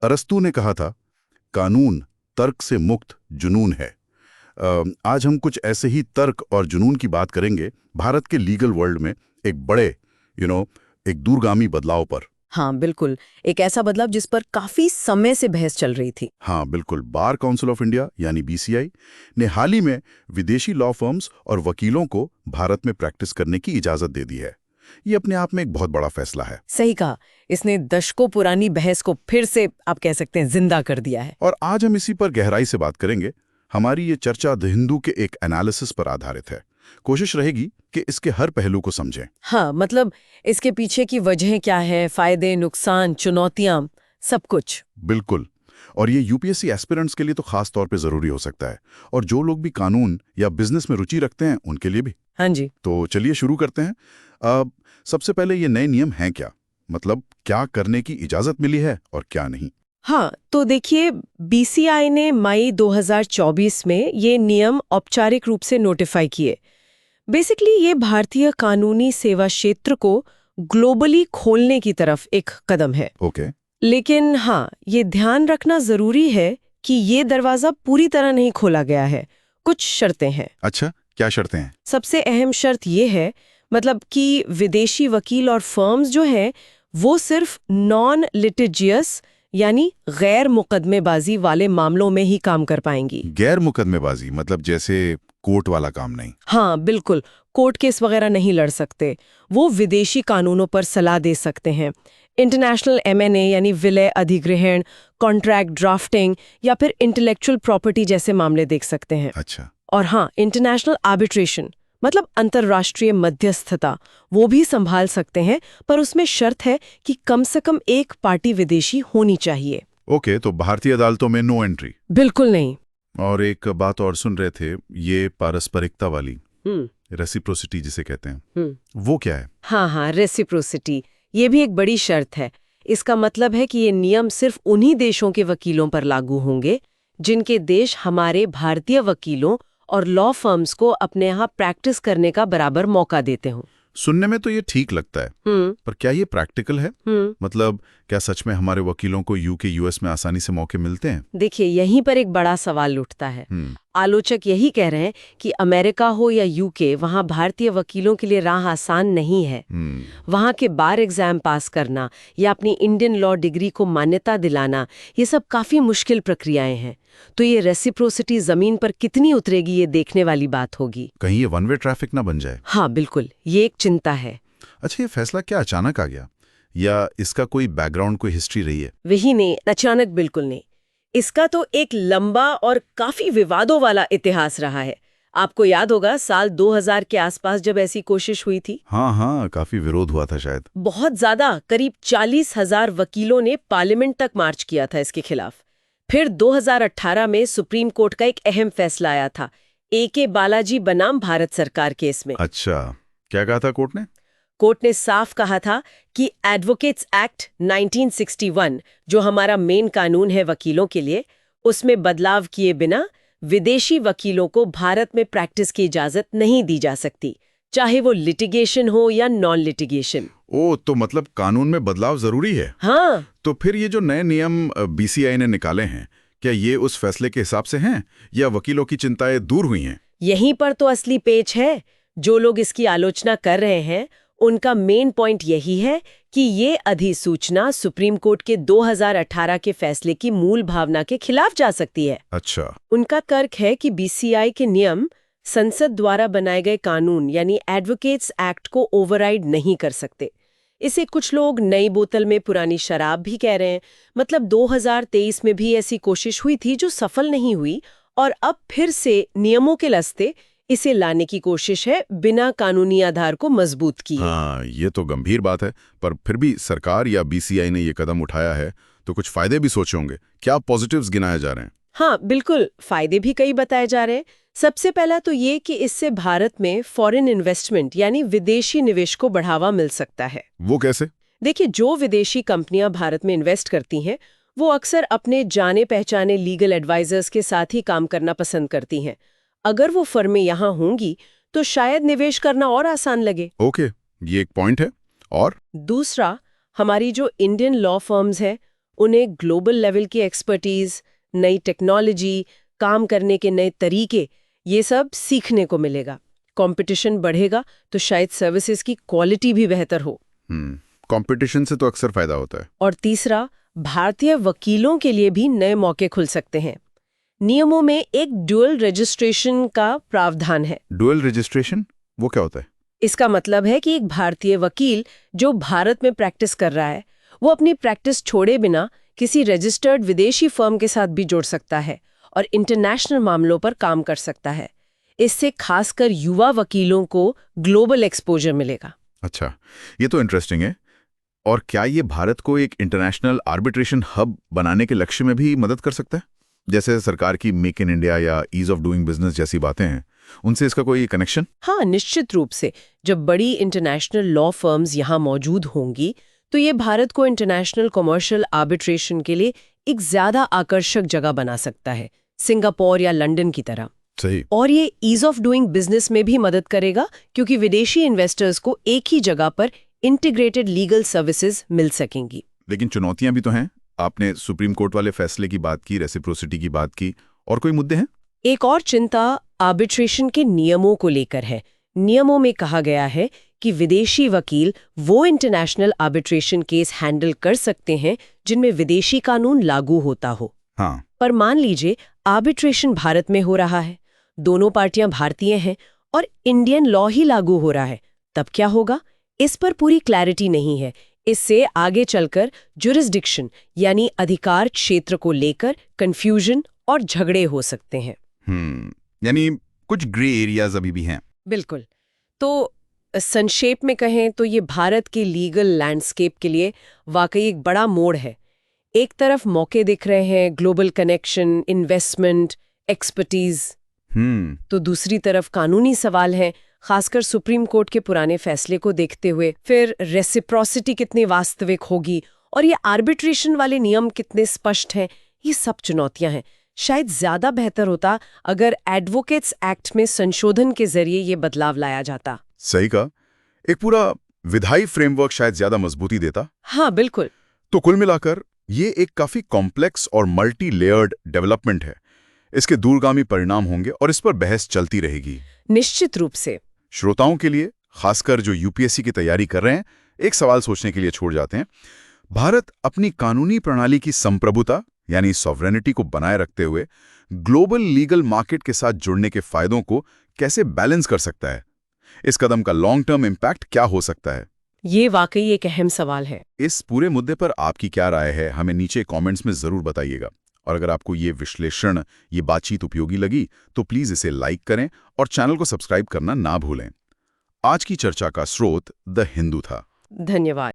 अरस्तू ने कहा था, कानून तर्क से मुक्त जुनून है। आज हम कुछ ऐसे ही तर्क और जुनून की बात करेंगे भारत के लीगल वर्ल्ड में एक बड़े एक दूरगामी बदलाव पर। हाँ बिल्कुल, एक ऐसा बदलाव जिस पर काफी समय से बहस चल रही थी। हाँ बिल्कुल, बार काउंसिल ऑफ इंडिया यानी बीसीआई ने हाल ही में विदेशी लॉ फर्म्स और वकीलों को भारत में प्रैक्टिस करने की इजाजत दे दी है। ये अपने आप में एक बहुत बड़ा फैसला है। सही कहा, इसने दशकों पुरानी बहस को फिर से आप कह सकते हैं जिंदा कर दिया है। और आज हम इसी पर गहराई से बात करेंगे। हमारी ये चर्चा द हिंदू के एक एनालिसिस पर आधारित है। कोशिश रहेगी कि इसके हर पहलू को समझें। हाँ, मतलब इसके पीछे की वजह क्या है, फायदे, नुकसान, चुनौतियां, सब कुछ। बिल्कुल। और ये यूपीएससी एस्पिरेंट्स के लिए तो खास तौर पे जरूरी हो सकता है, और जो लोग भी कानून या बिजनेस में रुचि रखते हैं उनके लिए भी। हाँ जी। तो चलिए शुरू करते हैं। सबसे पहले ये नए नियम हैं क्या, मतलब क्या करने की इजाजत मिली है और क्या नहीं। हाँ, तो देखिए, बीसीआई ने मई 2024 में ये नियम औपचारिक रूप से नोटिफाई किए। बेसिकली ये भारतीय कानूनी सेवा क्षेत्र को ग्लोबली खोलने की तरफ एक कदम है। ओके। लेकिन हाँ, ये ध्यान रखना जरूरी है कि ये दरवाजा पूरी तरह नहीं खोला गया है। कुछ शर्तें हैं। अच्छा, क्या शर्तें हैं? सबसे अहम शर्त ये है, मतलब कि विदेशी वकील और फर्म्स जो हैं वो सिर्फ नॉन लिटिजियस यानी गैर मुकदमेबाजी वाले मामलों में ही काम कर पाएंगी। गैर मुकदमेबाजी मतलब जैसे कोर्ट वाला काम नहीं? हाँ बिल्कुल, कोर्ट केस वगैरह नहीं लड़ सकते। वो विदेशी कानूनों पर सलाह दे सकते हैं। इंटरनेशनल एमएनए यानी विलय अधिग्रहण, कॉन्ट्रैक्ट ड्राफ्टिंग या फिर इंटेलेक्चुअल प्रॉपर्टी जैसे मामले देख सकते हैं। अच्छा। और हाँ, इंटरनेशनल आर्बिट्रेशन मतलब अंतर्राष्ट्रीय मध्यस्थता वो भी संभाल सकते हैं, पर उसमें शर्त है कि कम से कम एक पार्टी विदेशी होनी चाहिए। ओके, तो भारतीय अदालतों में नो एंट्री? बिल्कुल नहीं। और एक बात और सुन रहे थे, ये पारस्परिकता वाली रेसिप्रोसिटी जिसे कहते हैं, वो क्या है? हाँ, रेसिप्रोसिटी ये भी एक बड़ी शर्त है। इसका मतलब है कि ये नियम सिर्फ उन्हीं देशों के वकीलों पर लागू होंगे जिनके देश हमारे भारतीय वकीलों और लॉ फर्म्स को अपने यहाँ प्रैक्टिस करने का बराबर मौका देते हों। सुनने में तो ये ठीक लगता है, पर क्या ये प्रैक्टिकल है? मतलब क्या सच में हमारे वकीलों को यूके यूएस में आसानी से मौके मिलते हैं? देखिए, यहीं पर एक बड़ा सवाल उठता है। आलोचक यही कह रहे हैं कि अमेरिका हो या यूके, वहाँ भारतीय वकीलों के लिए राह आसान नहीं है। वहाँ के बार एग्जाम पास करना या अपनी इंडियन लॉ डिग्री को मान्यता दिलाना, ये सब काफी मुश्किल प्रक्रियाएं हैं। तो ये रेसिप्रोसिटी जमीन पर कितनी उतरेगी, ये देखने वाली बात होगी। कहीं ये वन वे ट्रैफिक ना बन जाए। हाँ बिल्कुल, ये एक चिंता है। अच्छा, ये फैसला क्या अचानक आ गया, या इसका कोई बैकग्राउंड, कोई हिस्ट्री रही है? वही नहीं, अचानक बिल्कुल नहीं। इसका तो एक लंबा और काफी विवादों वाला इतिहास रहा है। आपको याद होगा साल 2000 के आसपास जब ऐसी कोशिश हुई थी। हाँ, काफी विरोध हुआ था शायद। बहुत ज्यादा, करीब 40,000 वकीलों ने पार्लियामेंट तक मार्च किया था इसके खिलाफ। फिर 2018 में सुप्रीम कोर्ट का एक अहम फैसला आया था, AK बालाजी बनाम भारत सरकार केस में। अच्छा, क्या कहा था कोर्ट ने? कोर्ट ने साफ कहा था कि एडवोकेट्स एक्ट 1961, जो हमारा मेन कानून है वकीलों के लिए, उसमें बदलाव किए बिना विदेशी वकीलों को भारत में प्रैक्टिस की इजाजत नहीं दी जा सकती, चाहे वो लिटिगेशन हो या नॉन लिटिगेशन। ओ, तो मतलब कानून में बदलाव जरूरी है। हाँ। तो फिर ये जो नए नियम बीसीआई ने निकाले हैं, क्या ये उस फैसले के हिसाब से हैं या वकीलों की चिंताएं दूर हुई हैं? यहीं पर तो असली पेच है। जो लोग इसकी आलोचना कर रहे हैं उनका मेन पॉइंट यही है कि ये अधिसूचना सुप्रीम कोर्ट के 2018 के फैसले की मूल भावना के खिलाफ जा सकती है। अच्छा। उनका तर्क है कि बीसीआई के नियम संसद द्वारा बनाए गए कानून यानी एडवोकेट्स एक्ट को ओवरराइड नहीं कर सकते। इसे कुछ लोग नई बोतल में पुरानी शराब भी कह रहे हैं। मतलब 2023 में भी ऐसी कोशिश हुई थी जो सफल नहीं हुई, और अब फिर से नियमों के लस्ते इसे लाने की कोशिश है बिना कानूनी आधार को मजबूत किए। हाँ, ये तो गंभीर बात है, पर फिर भी सरकार या बीसीआई ने ये कदम उठाया है तो कुछ फायदे भी सोचे होंगे। क्या पॉजिटिव्स गिनाए जा रहे हैं? हाँ बिल्कुल, फायदे भी कई बताए जा रहे हैं। सबसे पहला तो ये कि इससे भारत में फॉरेन इन्वेस्टमेंट यानी विदेशी निवेश को बढ़ावा मिल सकता है। वो कैसे? देखिए, जो विदेशी कंपनियां भारत में इन्वेस्ट करती हैं वो अक्सर अपने जाने पहचाने लीगल एडवाइजर्स के साथ ही काम करना पसंद करती हैं। अगर वो फर्में यहाँ होंगी तो शायद निवेश करना और आसान लगे। ओके, ये एक पॉइंट है। और दूसरा, हमारी जो इंडियन लॉ फर्म्स हैं उन्हें ग्लोबल लेवल की एक्सपर्टीज, नई टेक्नोलॉजी, काम करने के नए तरीके, ये सब सीखने को मिलेगा। कंपटीशन बढ़ेगा तो शायद सर्विसेज की क्वालिटी भी बेहतर हो। कंपटीशन से तो अक्सर फायदा होता है। और तीसरा, भारतीय वकीलों के लिए भी नए मौके खुल सकते हैं। नियमों में एक ड्यूअल रजिस्ट्रेशन का प्रावधान है। डुअल रजिस्ट्रेशन वो क्या होता है? इसका मतलब है कि एक भारतीय वकील जो भारत में प्रैक्टिस कर रहा है, वो अपनी प्रैक्टिस छोड़े बिना किसी रजिस्टर्ड विदेशी फर्म के साथ भी जुड़ सकता है और इंटरनेशनल मामलों पर काम कर सकता है। इससे खासकर युवा वकीलों को ग्लोबल एक्सपोजर मिलेगा। अच्छा, ये तो इंटरेस्टिंग है। और क्या ये भारत को एक इंटरनेशनल आर्बिट्रेशन हब बनाने के लक्ष्य में भी मदद कर सकता है? जैसे सरकार की मेक इन इंडिया या ईज ऑफ डूइंग बिजनेस जैसी बातें हैं, उनसे इसका कोई कनेक्शन? हाँ, निश्चित रूप से। जब बड़ी इंटरनेशनल लॉ फर्म्स यहाँ मौजूद होंगी तो ये भारत को इंटरनेशनल कमर्शियल आर्बिट्रेशन के लिए एक ज्यादा आकर्षक जगह बना सकता है, सिंगापुर या लंदन की तरह। सही। और ये ईज ऑफ डूइंग बिजनेस में भी मदद करेगा क्योंकि विदेशी इन्वेस्टर्स को एक ही जगह पर इंटीग्रेटेड लीगल सर्विसेज मिल सकेंगी। लेकिन चुनौतियां भी तो हैं। आपने सुप्रीम कोर्ट वाले फैसले की बात की, रेसिप्रोसिटी की बात की, और कोई मुद्दे हैं? एक और चिंता आर्बिट्रेशन के नियमों को लेकर है। नियमों में कहा गया है कि विदेशी वकील वो इंटरनेशनल आर्बिट्रेशन केस हैंडल कर सकते हैं जिनमें विदेशी कानून लागू होता हो। हाँ। पर मान लीजिए आर्बिट्रेशन भारत में हो रहा है, दोनों पार्टियां भारतीय हैं और इंडियन लॉ ही लागू हो रहा है, तब क्या होगा? इस पर पूरी क्लैरिटी नहीं है। इससे आगे चलकर जुरिस्डिक्शन यानी अधिकार क्षेत्र को लेकर कंफ्यूजन और झगड़े हो सकते हैं। यानी कुछ ग्रे एरियाज अभी भी हैं। बिल्कुल। तो संक्षेप में कहें तो ये भारत के लीगल लैंडस्केप के लिए वाकई एक बड़ा मोड़ है। एक तरफ मौके दिख रहे हैं, ग्लोबल कनेक्शन, इन्वेस्टमेंट, एक्सपर्टीज, तो दूसरी तरफ कानूनी सवाल हैं, खासकर सुप्रीम कोर्ट के पुराने फैसले को देखते हुए। फिर रेसिप्रोसिटी कितनी वास्तविक होगी और ये आर्बिट्रेशन वाले नियम कितने स्पष्ट हैं, ये सब चुनौतियां हैं। शायद ज्यादा बेहतर होता अगर एडवोकेट्स एक्ट में संशोधन के जरिए ये बदलाव लाया जाता। सही कहा। एक पूरा विधायी फ्रेमवर्क शायद ज्यादा मजबूती देता। हाँ, बिल्कुल। तो कुल मिलाकर ये एक काफी कॉम्प्लेक्स और मल्टी लेयर्ड डेवलपमेंट है। इसके दूरगामी परिणाम होंगे और इस पर बहस चलती रहेगी। निश्चित रूप से। श्रोताओं के लिए, खासकर जो यूपीएससी की तैयारी कर रहे हैं, एक सवाल सोचने के लिए छोड़ जाते हैं। भारत अपनी कानूनी प्रणाली की संप्रभुता यानी सॉवरेनिटी को बनाए रखते हुए ग्लोबल लीगल मार्केट के साथ जुड़ने के फायदों को कैसे बैलेंस कर सकता है? इस कदम का लॉन्ग टर्म इम्पैक्ट क्या हो सकता है? ये वाकई एक अहम सवाल है। इस पूरे मुद्दे पर आपकी क्या राय है, हमें नीचे कमेंट्स में जरूर बताइएगा। और अगर आपको ये विश्लेषण, ये बातचीत उपयोगी लगी तो प्लीज इसे लाइक करें और चैनल को सब्सक्राइब करना ना भूलें। आज की चर्चा का स्रोत द हिंदू था। धन्यवाद।